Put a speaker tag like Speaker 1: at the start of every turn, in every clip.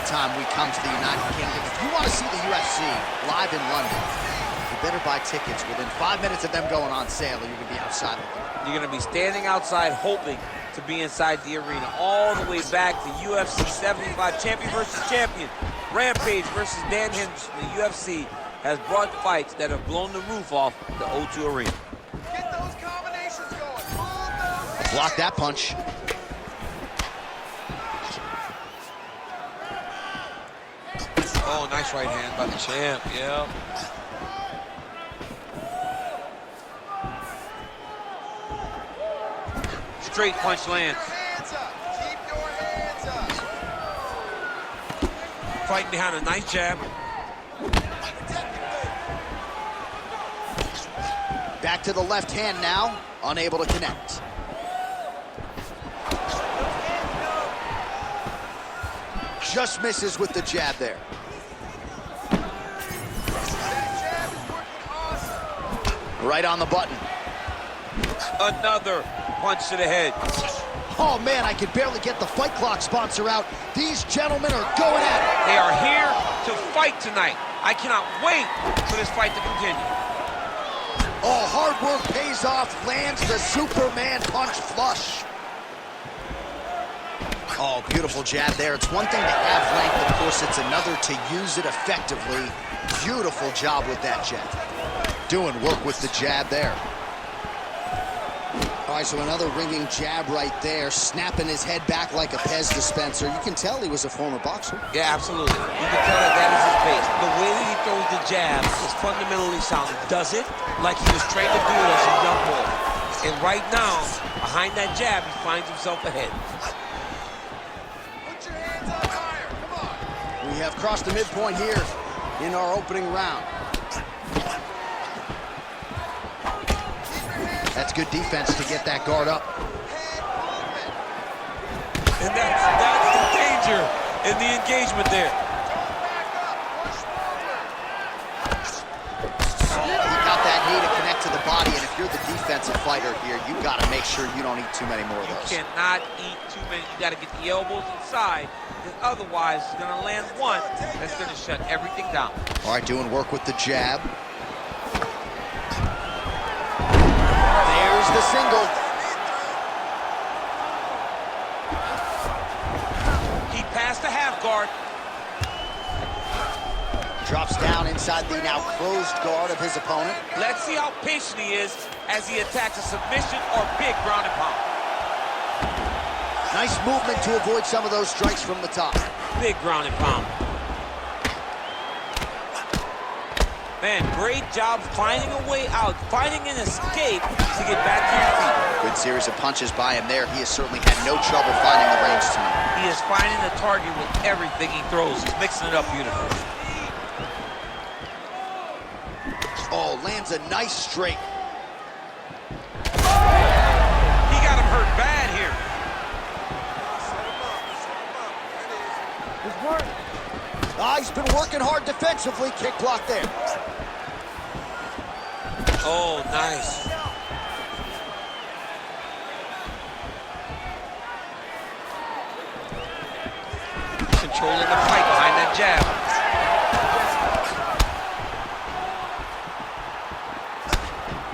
Speaker 1: time we come to the United Kingdom. If you want to see the UFC live in London, you better buy tickets within 5 minutes of them going on sale, or you're going to be outside of them.
Speaker 2: You're going to be standing outside hoping to be inside the arena. All the way back to UFC 75, champion versus champion. Rampage versus Dan Henderson. The UFC has brought fights that have blown the roof off the O2 Arena.
Speaker 3: Get those combinations going. Move those.
Speaker 1: Block that punch.
Speaker 2: Oh, nice right hand by the champ, yeah. Straight punch lands.
Speaker 3: Hands up. Keep your hands up.
Speaker 2: Fighting behind a nice jab.
Speaker 1: Back to the left hand now, unable to connect. Just misses with the jab there.
Speaker 3: That jab is working awesome.
Speaker 1: Right on the button.
Speaker 2: Another punch to the head.
Speaker 1: Oh man, I could barely get the Fight Clock sponsor out. These gentlemen are going at it.
Speaker 2: They are here to fight tonight. I cannot wait for this fight to continue.
Speaker 1: Oh, hard work pays off, lands the Superman punch flush. Oh, beautiful jab there. It's one thing to have length, of course, it's another to use it effectively. Beautiful job with that jab. Doing work with the jab there. All right, so another ringing jab right there, snapping his head back like a Pez dispenser. You can tell he was a former boxer.
Speaker 2: Yeah, absolutely. You can tell that is his base. The way that he throws the jab is fundamentally sound. Does it like he was trained to do it as a young boy. And right now, behind that jab, he finds himself ahead.
Speaker 3: Put your hands up higher. Come on.
Speaker 1: We have crossed the midpoint here in our opening round. That's good defense to get that guard up.
Speaker 2: And that's the danger in the engagement there.
Speaker 1: He got that knee to connect to the body, and if you're the defensive fighter here, you got to make sure you don't eat too many more of those.
Speaker 2: You cannot eat too many. You got to get the elbows inside, because otherwise he's going to land one that's going to shut everything down.
Speaker 1: All right, doing work with the jab. There's the single.
Speaker 2: He passed the half guard.
Speaker 1: Drops down inside the now closed guard of his opponent.
Speaker 2: Let's see how patient he is as he attacks a submission or big ground and pound.
Speaker 1: Nice movement to avoid some of those strikes from the top.
Speaker 2: Big ground and pound. Man, great job finding a way out, finding an escape to get back to your feet.
Speaker 1: Good series of punches by him there. He has certainly had no trouble finding the range tonight.
Speaker 2: He is finding the target with everything he throws. He's mixing it up beautifully.
Speaker 1: Oh, lands a nice straight.
Speaker 2: He got him hurt bad here.
Speaker 3: Good work.
Speaker 1: Ah, he's been working hard defensively. Kick block there.
Speaker 2: Oh, nice. Controlling the fight behind that jab.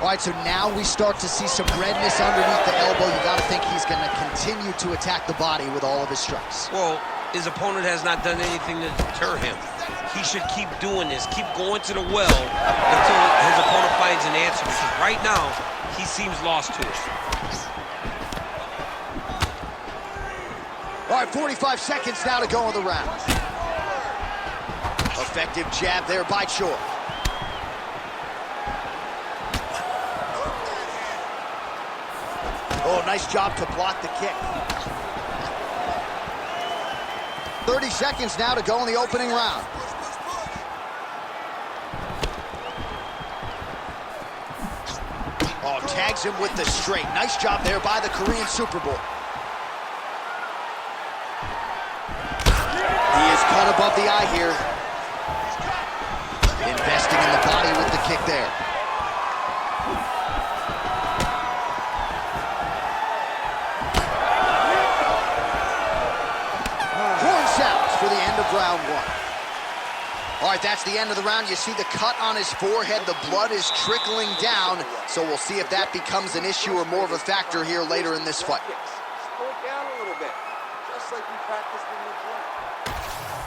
Speaker 1: All right, so now we start to see some redness underneath the elbow. You got to think he's going to continue to attack the body with all of his strikes.
Speaker 2: Well, his opponent has not done anything to deter him. He should keep doing this, keep going to the well until his opponent finds an answer, because right now, he seems lost to it.
Speaker 1: All right, 45 seconds now to go in the round. Effective jab there by Choi. Oh, nice job to block the kick. 30 seconds now to go in the opening round. Oh, tags him with the straight. Nice job there by the Korean Superboy. He is cut above the eye here. Investing in the body with the kick there. Horn sounds for the end of round one. All right, that's the end of the round. You see the cut on his forehead. The blood is trickling down. So we'll see if that becomes an issue or more of a factor here later in this fight.
Speaker 3: Slow it down a little bit, just like we practiced in the gym.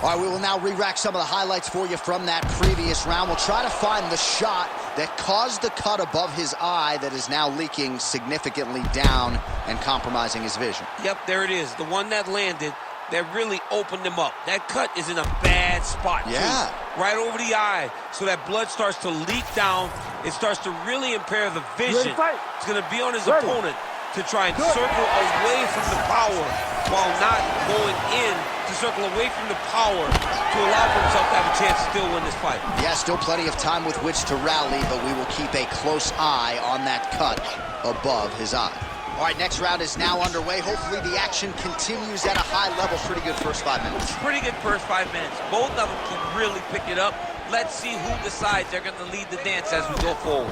Speaker 1: All right, we will now re-rack some of the highlights for you from that previous round. We'll try to find the shot that caused the cut above his eye that is now leaking significantly down and compromising his vision.
Speaker 2: Yep, there it is. The one that landed that really opened him up. That cut is in a bad spot,
Speaker 1: Yeah.
Speaker 2: too. Right over the eye. So that blood starts to leak down. It starts to really impair the vision. It's going to be on his opponent to try and circle away from the power while not going in to circle away from the power to allow for himself to have a chance to still win this fight.
Speaker 1: Yeah, still plenty of time with which to rally, but we will keep a close eye on that cut above his eye. All right, next round is now underway. Hopefully the action continues at a high level. Pretty good first 5 minutes.
Speaker 2: Pretty good first 5 minutes. Both of them can really pick it up. Let's see who decides they're going to lead the dance as we go forward.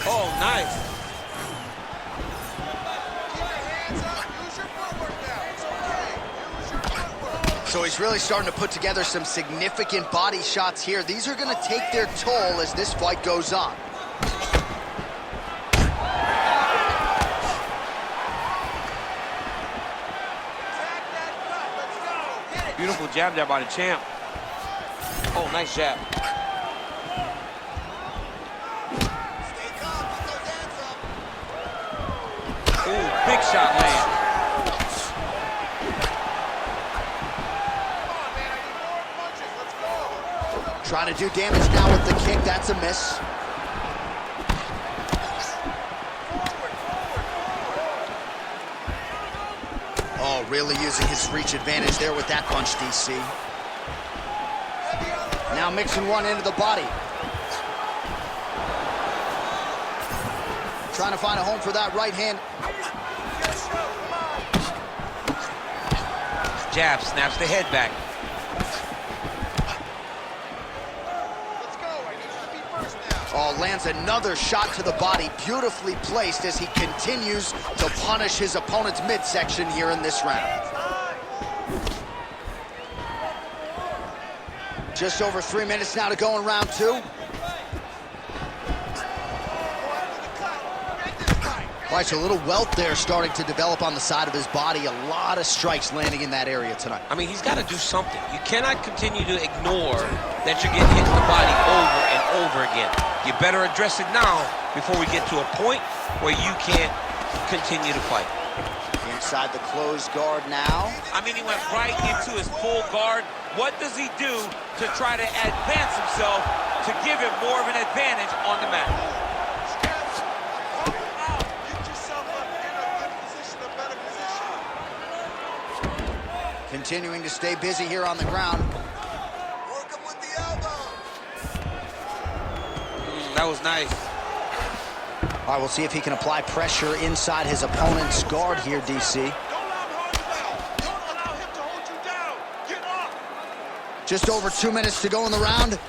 Speaker 2: Oh, nice.
Speaker 3: Keep your hands up. Use your footwork now. It's okay. Use your footwork.
Speaker 1: So he's really starting to put together some significant body shots here. These are going to take their toll as this fight goes on.
Speaker 3: Attack that cut. Let's go. Hit it.
Speaker 2: Beautiful jab there by the champ. Oh, nice jab.
Speaker 3: Stay calm. Keep those hands up.
Speaker 2: Ooh, big shot land.
Speaker 3: Come on, man. I need more punches. Let's go.
Speaker 1: Trying to do damage now with the kick. That's a miss. Oh, really using his reach advantage there with that punch, DC. Now mixing one into the body. Trying to find a home for that right hand.
Speaker 2: Jab snaps the head back.
Speaker 3: Let's go. I need you to be first now.
Speaker 1: Oh, lands another shot to the body, beautifully placed as he continues to punish his opponent's midsection here in this round. Just over 3 minutes now to go in round two. All right, so a little welt there starting to develop on the side of his body. A lot of strikes landing in that area tonight.
Speaker 2: I mean, he's got to do something. You cannot continue to ignore that you're getting hit in the body over and over again. You better address it now before we get to a point where you can't continue to fight.
Speaker 1: Inside the closed guard now.
Speaker 2: I mean, he went right into his full guard. What does he do to try to advance himself to give him more of an advantage on the mat?
Speaker 3: Get yourself up in a good position, a better position.
Speaker 1: Continuing to stay busy here on the ground.
Speaker 3: Work him with the elbow.
Speaker 2: That was nice.
Speaker 1: All right, we'll see if he can apply pressure inside his opponent's guard here, DC.
Speaker 3: Don't allow him to hold you down. Get up.
Speaker 1: Just over 2 minutes to go in the round.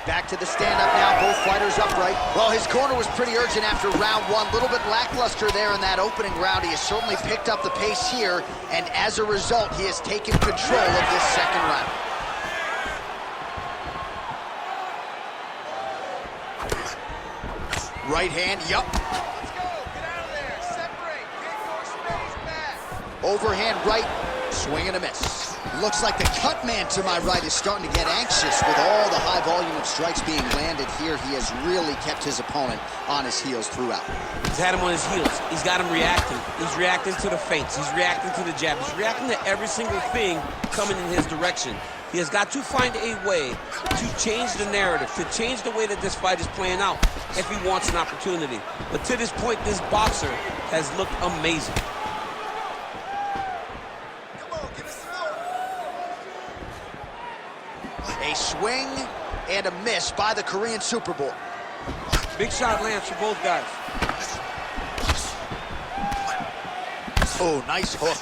Speaker 1: Back to the stand-up now, both fighters upright. Well, his corner was pretty urgent after round one. A little bit lackluster there in that opening round. He has certainly picked up the pace here, and as a result, he has taken control of this second round. Right hand, yup.
Speaker 3: Let's go. Get out of there. Separate. Get your space back.
Speaker 1: Overhand right, swing and a miss. Looks like the cut man to my right is starting to get anxious with all the high volume of strikes being landed here. He has really kept his opponent on his heels throughout.
Speaker 2: He's had him on his heels. He's got him reacting. He's reacting to the feints. He's reacting to the jab. He's reacting to every single thing coming in his direction. He has got to find a way to change the narrative, to change the way that this fight is playing out if he wants an opportunity. But to this point, this boxer has looked amazing.
Speaker 3: Come on, give us some more.
Speaker 1: A swing and a miss by the Korean Super Bowl.
Speaker 2: Big shot lands for both guys.
Speaker 1: Oh, nice hook.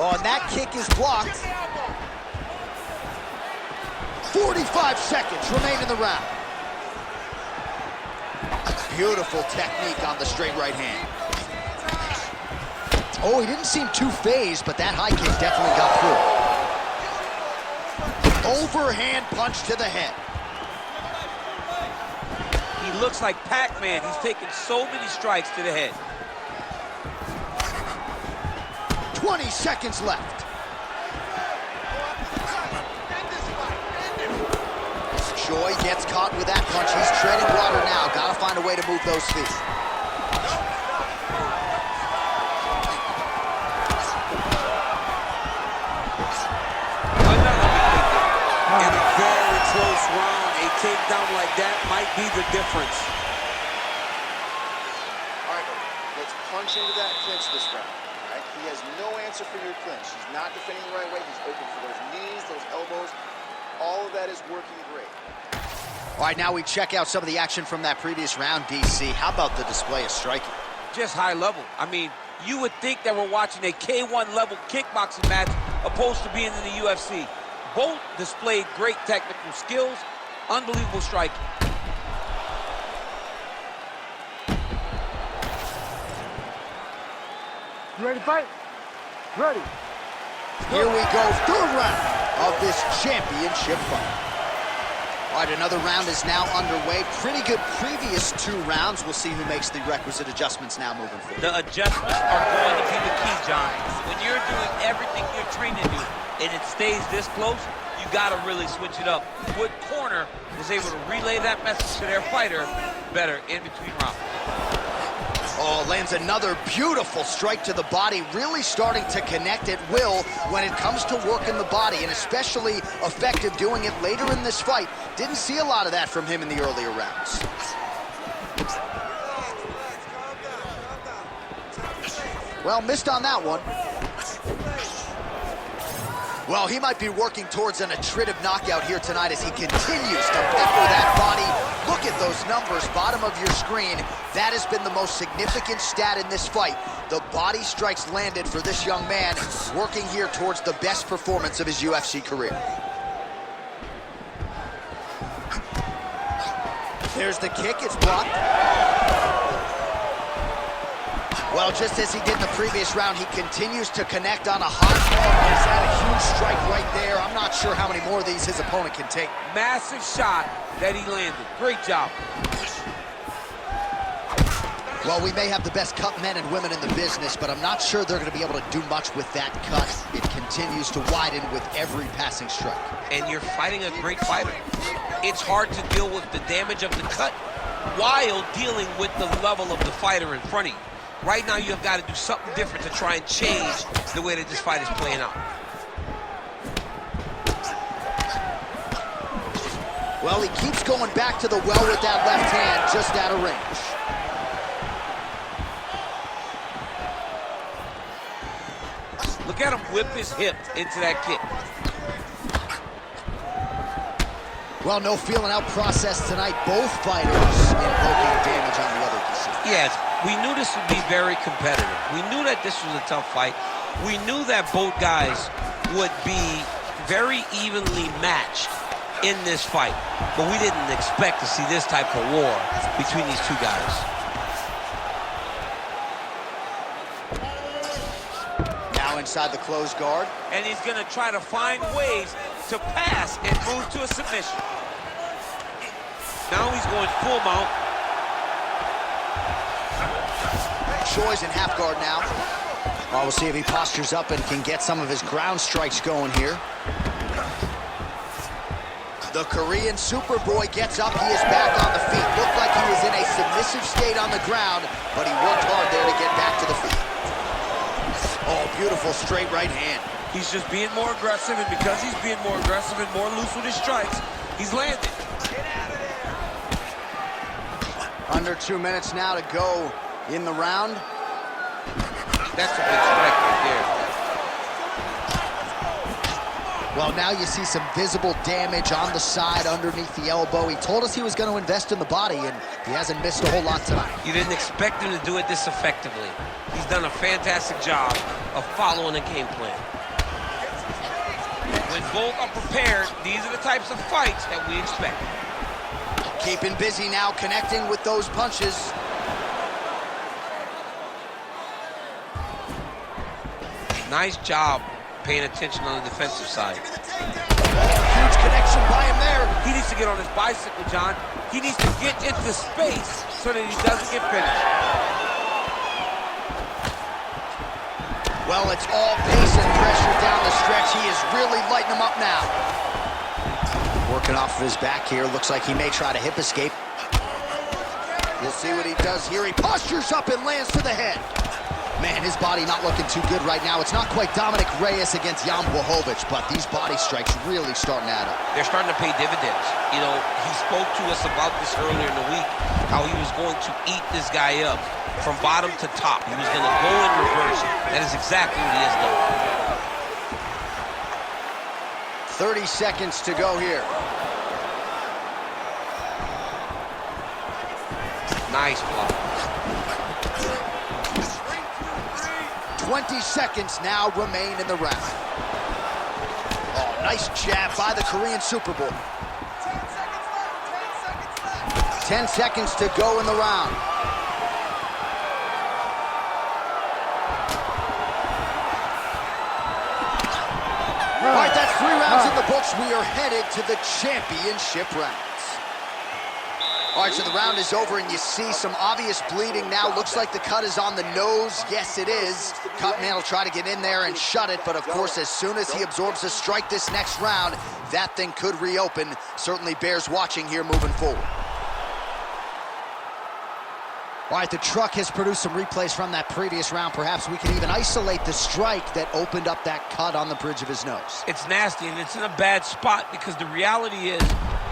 Speaker 1: Oh, and that kick is blocked. 45 seconds remain in the round. Beautiful technique on the straight right hand. Oh, he didn't seem too phased, but that high kick definitely got through. Overhand punch to the head.
Speaker 2: He looks like Pac-Man. He's taken so many strikes to the head.
Speaker 1: 20 seconds left. Choi gets caught with that punch. He's treading water now. Gotta find a way to move those feet.
Speaker 2: In a very close round, a takedown like that might be the difference.
Speaker 3: All right, let's punch into that clinch this round. All right? He has no answer for your clinch. He's not defending the right way. He's open for those knees, those elbows. All of that is working great.
Speaker 1: All right, now we check out some of the action from that previous round, DC. How about the display of striking?
Speaker 2: Just high level. I mean, you would think that we're watching a K1 level kickboxing match opposed to being in the UFC. Both displayed great technical skills, unbelievable striking.
Speaker 4: You ready to fight? Ready.
Speaker 1: Here we go, third round of this championship fight. All right, another round is now underway. Pretty good previous two rounds. We'll see who makes the requisite adjustments now moving forward.
Speaker 2: The adjustments are going to be the key, John. When you're doing everything you're trained to do and it stays this close, you got to really switch it up. What corner was able to relay that message to their fighter better in between rounds?
Speaker 1: Oh, lands another beautiful strike to the body, really starting to connect at will when it comes to working the body, and especially effective doing it later in this fight. Didn't see a lot of that from him in the earlier rounds. Well, missed on that one. Well, he might be working towards an attritive knockout here tonight as he continues to pepper that body. Look at those numbers, bottom of your screen. That has been the most significant stat in this fight. The body strikes landed for this young man, working here towards the best performance of his UFC career. There's the kick, it's blocked. Well, just as he did in the previous round, he continues to connect on a hot ball. He's had a huge strike right there. I'm not sure how many more of these his opponent can take.
Speaker 2: Massive shot that he landed. Great job.
Speaker 1: Well, we may have the best cut men and women in the business, but I'm not sure they're going to be able to do much with that cut. It continues to widen with every passing strike.
Speaker 2: And you're fighting a great fighter. It's hard to deal with the damage of the cut while dealing with the level of the fighter in front of you. Right now, you've got to do something different to try and change the way that this fight is playing out.
Speaker 1: Well, he keeps going back to the well with that left hand, just out of range.
Speaker 2: Look at him whip his hip into that kick.
Speaker 1: Well, no feeling out process tonight. Both fighters invoking damage on the other DC.
Speaker 2: Yes, we knew this would be very competitive. We knew that this was a tough fight. We knew that both guys would be very evenly matched in this fight. But we didn't expect to see this type of war between these two guys.
Speaker 1: Now inside the closed guard.
Speaker 2: And he's going to try to find ways to pass and move to a submission. Now he's going full mount.
Speaker 1: Choi's in half guard now. Well, we'll see if he postures up and can get some of his ground strikes going here. The Korean Superboy gets up. He is back on the feet. Looked like he was in a submissive state on the ground, but he worked hard there to get back to the feet. Oh, beautiful straight right hand.
Speaker 2: He's just being more aggressive, and because he's being more aggressive and more loose with his strikes, he's landing.
Speaker 1: Under 2 minutes now to go in the round.
Speaker 2: That's a big strike right there.
Speaker 1: Well, now you see some visible damage on the side underneath the elbow. He told us he was going to invest in the body, and he hasn't missed a whole lot tonight.
Speaker 2: You didn't expect him to do it this effectively. He's done a fantastic job of following a game plan. When both are prepared, these are the types of fights that we expect.
Speaker 1: Keeping busy now, connecting with those punches.
Speaker 2: Nice job paying attention on the defensive side.
Speaker 1: Huge connection by him there.
Speaker 2: He needs to get on his bicycle, John. He needs to get into space so that he doesn't get finished.
Speaker 1: Well, it's all pace and pressure down the stretch. He is really lighting him up now. Working off of his back here. Looks like he may try to hip escape. We'll see what he does here. He postures up and lands to the head. Man, his body not looking too good right now. It's not quite Dominic Reyes against Jan Blachowicz, but these body strikes really starting to add up.
Speaker 2: They're starting to pay dividends. You know, he spoke to us about this earlier in the week, how he was going to eat this guy up from bottom to top. He was going to go in reverse. That is exactly what he has done.
Speaker 1: 30 seconds to go here.
Speaker 2: Nice block.
Speaker 1: 20 seconds now remain in the round. Oh, nice jab by the Korean Superboy. 10 seconds to go in the round. All right, that's 3 rounds in the books. We are headed to the championship rounds. All right, so the round is over, and you see some obvious bleeding now. Looks like the cut is on the nose. Yes, it is. Cutman will try to get in there and shut it, but of course, as soon as he absorbs a strike this next round, that thing could reopen. Certainly bears watching here moving forward. All right, the truck has produced some replays from that previous round. Perhaps we can even isolate the strike that opened up that cut on the bridge of his nose.
Speaker 2: It's nasty, and it's in a bad spot because the reality is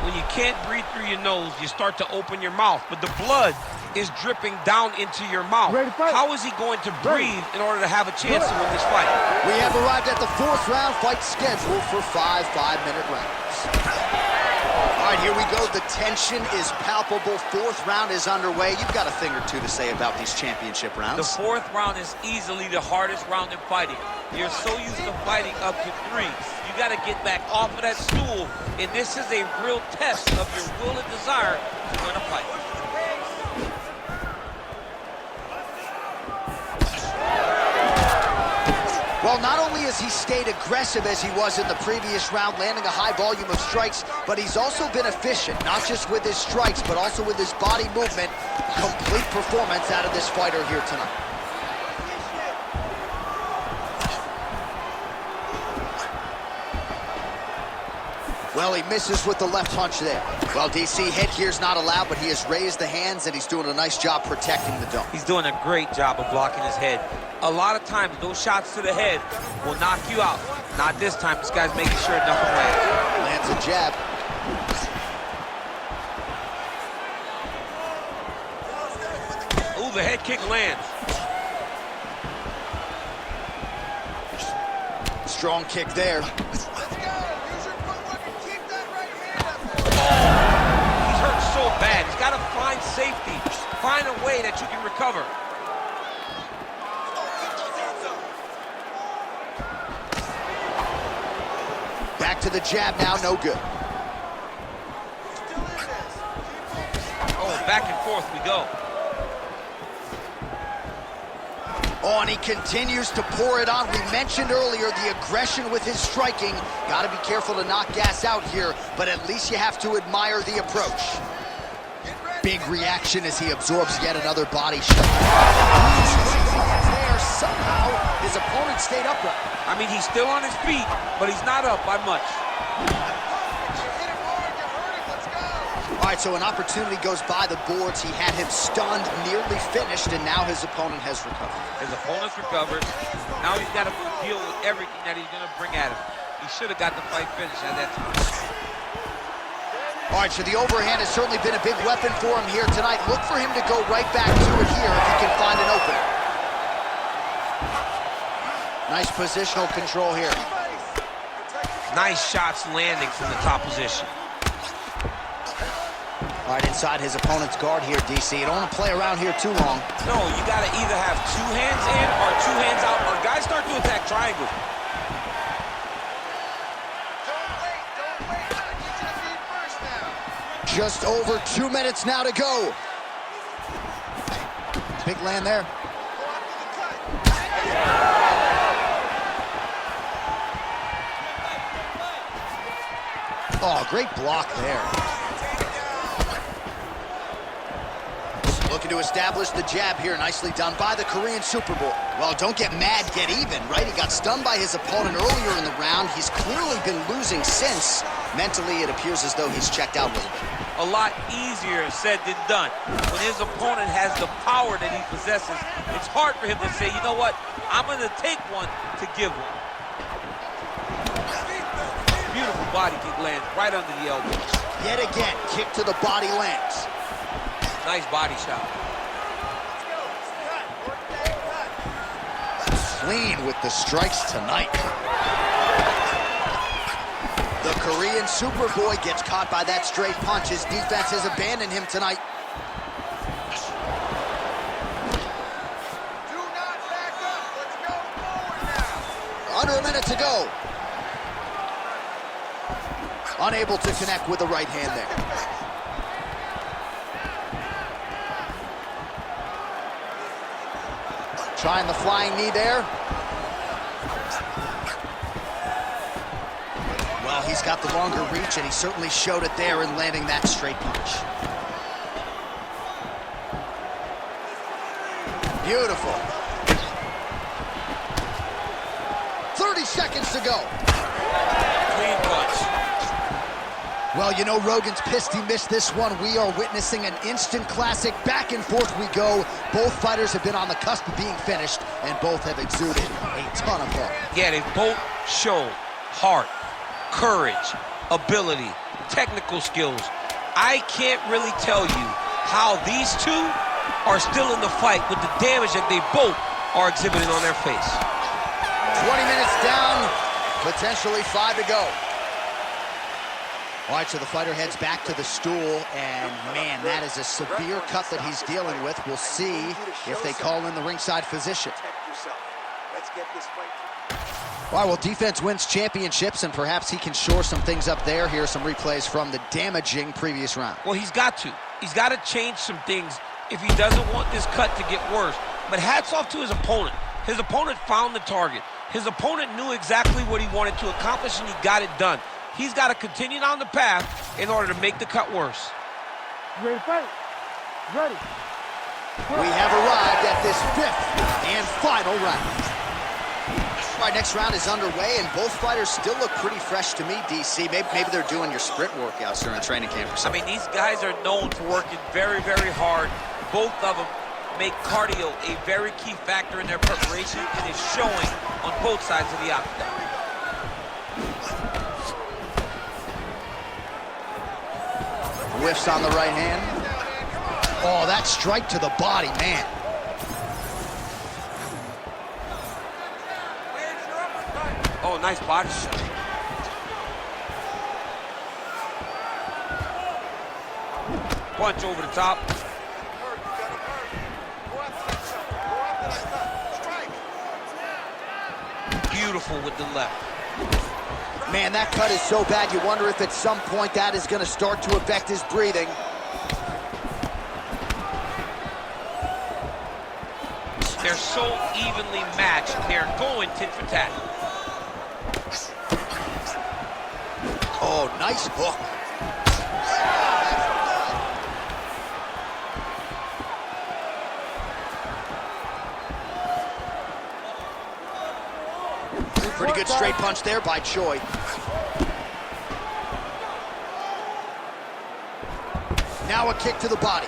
Speaker 2: when you can't breathe through your nose, you start to open your mouth, but the blood is dripping down into your mouth. How is he going to breathe in order to have a chance to win this fight?
Speaker 1: We have arrived at the 4th round, fight scheduled for 5 5-minute rounds. All right, here we go. The tension is palpable. 4th round is underway. You've got a thing or two to say about these championship rounds.
Speaker 2: The 4th round is easily the hardest round in fighting. You're so used to fighting up to 3. You got to get back off of that stool, and this is a real test of your will and desire to win a fight.
Speaker 1: Well, not only has he stayed aggressive as he was in the previous round, landing a high volume of strikes, but he's also been efficient, not just with his strikes, but also with his body movement. Complete performance out of this fighter here tonight. Well, he misses with the left punch there. Well, DC, headgear's not allowed, but he has raised the hands, and he's doing a nice job protecting the dome.
Speaker 2: He's doing a great job of blocking his head. A lot of times, those shots to the head will knock you out. Not this time. This guy's making sure nothing lands.
Speaker 1: Lands a jab.
Speaker 2: Ooh, the head kick lands.
Speaker 1: Strong kick there.
Speaker 2: He's hurt so bad. He's got to find safety. Find a way that you can recover.
Speaker 1: Back to the jab now, no good.
Speaker 2: Oh, back and forth we go.
Speaker 1: Oh, and he continues to pour it on. We mentioned earlier the aggression with his striking. Got to be careful to not gas out here, but at least you have to admire the approach. Big reaction as he absorbs yet another body shot. There, somehow his opponent stayed upright.
Speaker 2: I mean, he's still on his feet, but he's not up by much.
Speaker 1: All right, so an opportunity goes by the boards. He had him stunned, nearly finished, and now his opponent has recovered.
Speaker 2: His opponent's recovered. Now he's got to deal with everything that he's going to bring at him. He should have got the fight finished at that time.
Speaker 1: All right, so the overhand has certainly been a big weapon for him here tonight. Look for him to go right back to it here if he can find an opening. Nice positional control here.
Speaker 2: Nice shots landing from the top position.
Speaker 1: All right, inside his opponent's guard here, DC. You don't want to play around here too long.
Speaker 2: No, you got to either have 2 hands in or 2 hands out, or guys start to attack triangle.
Speaker 3: Don't wait. I need you to be first now.
Speaker 1: Just over 2 minutes now to go. Big land there. Oh, great block there. Looking to establish the jab here. Nicely done by the Korean Super Bowl. Well, don't get mad, get even, right? He got stunned by his opponent earlier in the round. He's clearly been losing since. Mentally, it appears as though he's checked out a little bit.
Speaker 2: A lot easier said than done. When his opponent has the power that he possesses, it's hard for him to say, you know what, I'm going to take one to give one. Beautiful body kick lands right under the elbow.
Speaker 1: Yet again, kick to the body lands.
Speaker 2: Nice body shot.
Speaker 1: Clean with the strikes tonight. The Korean Superboy gets caught by that straight punch. His defense has abandoned him tonight.
Speaker 3: Do not back up. Let's go forward now.
Speaker 1: Under a minute to go. Unable to connect with the right hand there. Trying the flying knee there. Well, he's got the longer reach, and he certainly showed it there in landing that straight punch. Beautiful. 30 seconds to go.
Speaker 2: Clean punch.
Speaker 1: Well, you know, Rogan's pissed he missed this one. We are witnessing an instant classic. Back and forth we go. Both fighters have been on the cusp of being finished, and both have exuded a ton of heart.
Speaker 2: Yeah, they both show heart, courage, ability, technical skills. I can't really tell you how these two are still in the fight with the damage that they both are exhibiting on their face.
Speaker 1: 20 minutes down, potentially 5 to go. All right, so the fighter heads back to the stool, and man, that is a severe cut that he's dealing with. We'll see if they call in the ringside physician.
Speaker 3: Let's get this fight.
Speaker 1: All right, well, defense wins championships, and perhaps he can shore some things up there. Here are some replays from the damaging previous round.
Speaker 2: Well, he's got to. He's got to change some things if he doesn't want this cut to get worse. But hats off to his opponent. His opponent found the target. His opponent knew exactly what he wanted to accomplish, and he got it done. He's got to continue down the path in order to make the cut worse.
Speaker 4: You ready to fight? Ready.
Speaker 1: We have arrived at this 5th and final round. All right, next round is underway, and both fighters still look pretty fresh to me, DC. Maybe they're doing your sprint workouts during training camp or something.
Speaker 2: I mean, these guys are known for working very, very hard. Both of them make cardio a very key factor in their preparation, and it's showing on both sides of the octagon.
Speaker 1: Whiffs on the right hand. Oh, that strike to the body, man.
Speaker 2: Oh, nice body shot. Punch over the top. Beautiful with the left.
Speaker 1: Man, that cut is so bad, you wonder if at some point that is going to start to affect his breathing.
Speaker 2: They're so evenly matched. They're going tit for tat.
Speaker 1: Oh, nice hook. Pretty good straight punch there by Choi. Now a kick to the body.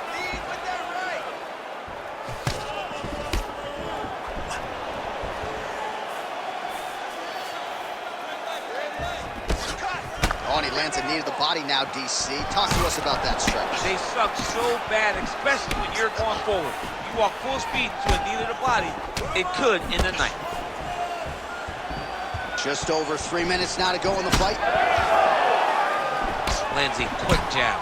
Speaker 1: Oh, and he lands a knee to the body now, DC. Talk to us about that strike.
Speaker 2: They suck so bad, especially when you're going forward. You walk full speed to a knee to the body, it could end the night.
Speaker 1: Just over 3 minutes now to go in the fight.
Speaker 2: Lands a quick jab.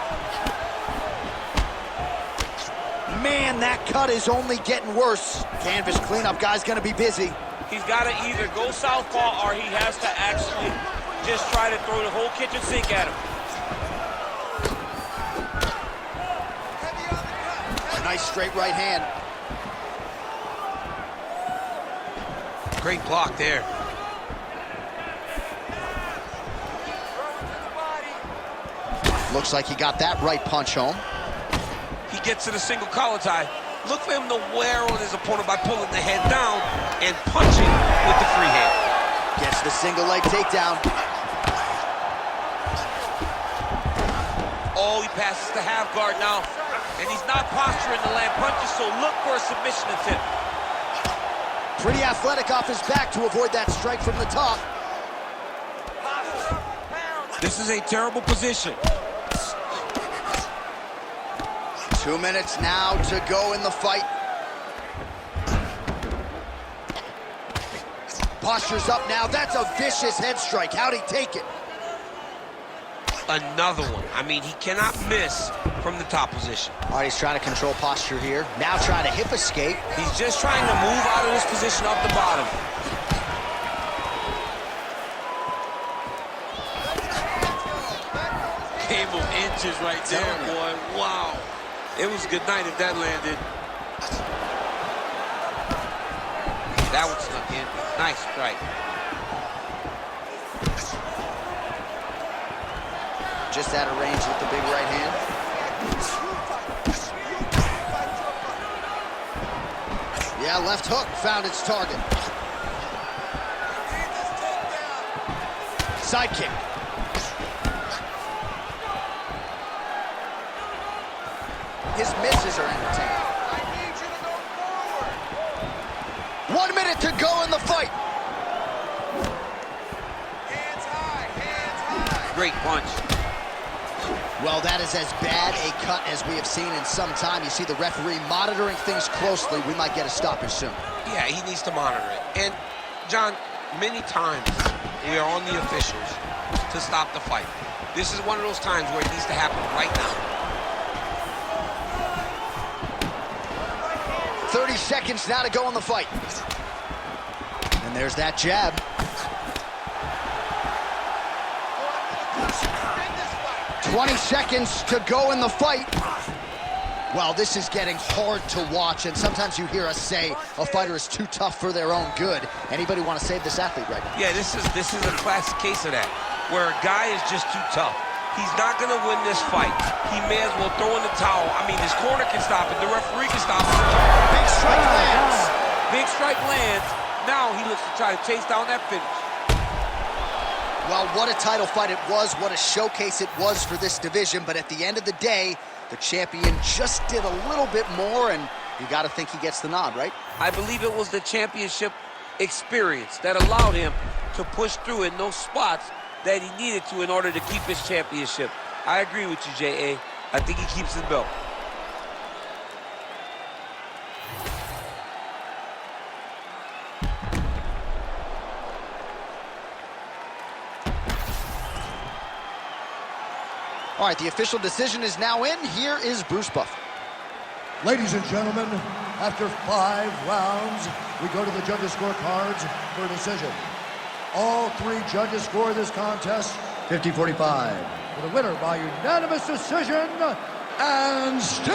Speaker 1: Man, that cut is only getting worse. Canvas cleanup guy's gonna be busy.
Speaker 2: He's got to either go southpaw or he has to actually just try to throw the whole kitchen sink at him.
Speaker 1: Nice straight right hand.
Speaker 2: Great block there.
Speaker 1: Looks like he got that right punch home.
Speaker 2: He gets to the single collar tie. Look for him to wear on his opponent by pulling the head down and punching with the free hand.
Speaker 1: Gets the single leg takedown.
Speaker 2: Oh, he passes the half guard now. And he's not posturing to land punches, so look for a submission attempt.
Speaker 1: Pretty athletic off his back to avoid that strike from the top.
Speaker 2: This is a terrible position.
Speaker 1: 2 minutes now to go in the fight. Posture's up now. That's a vicious head strike. How'd he take it?
Speaker 2: Another one. I mean, he cannot miss from the top position.
Speaker 1: All right, he's trying to control posture here. Now trying to hip escape.
Speaker 2: He's just trying to move out of this position off the bottom. Game of inches right there, boy. Wow. It was good night if that landed. That one snuck in. Nice strike.
Speaker 1: Just out of range with the big right hand. Yeah, left hook found its target. Side kick. His misses are entertaining. 1 minute to go in the fight.
Speaker 3: Hands high, hands high.
Speaker 2: Great punch.
Speaker 1: Well, that is as bad a cut as we have seen in some time. You see the referee monitoring things closely. We might get a stoppage soon.
Speaker 2: Yeah, he needs to monitor it. And, John, many times we are on the officials to stop the fight. This is one of those times where it needs to happen right now.
Speaker 1: 30 seconds now to go in the fight. And there's that jab. 20 seconds to go in the fight. Well, this is getting hard to watch, and sometimes you hear us say a fighter is too tough for their own good. Anybody want to save this athlete right now?
Speaker 2: Yeah, this is a classic case of that, where a guy is just too tough. He's not going to win this fight. He may as well throw in the towel. I mean, his corner can stop it. The referee can stop it.
Speaker 1: Big strike lands.
Speaker 2: Big strike lands. Now he looks to try to chase down that finish.
Speaker 1: Well, what a title fight it was. What a showcase it was for this division. But at the end of the day, the champion just did a little bit more, and you got to think he gets the nod, right?
Speaker 2: I believe it was the championship experience that allowed him to push through in those spots that he needed to in order to keep his championship. I agree with you, J.A. I think he keeps his belt.
Speaker 1: All right, the official decision is now in. Here is Bruce Buffer.
Speaker 5: Ladies and gentlemen, after 5 rounds, we go to the judges' scorecards for a decision. All 3 judges score this contest 50-45. For the winner by unanimous decision, and still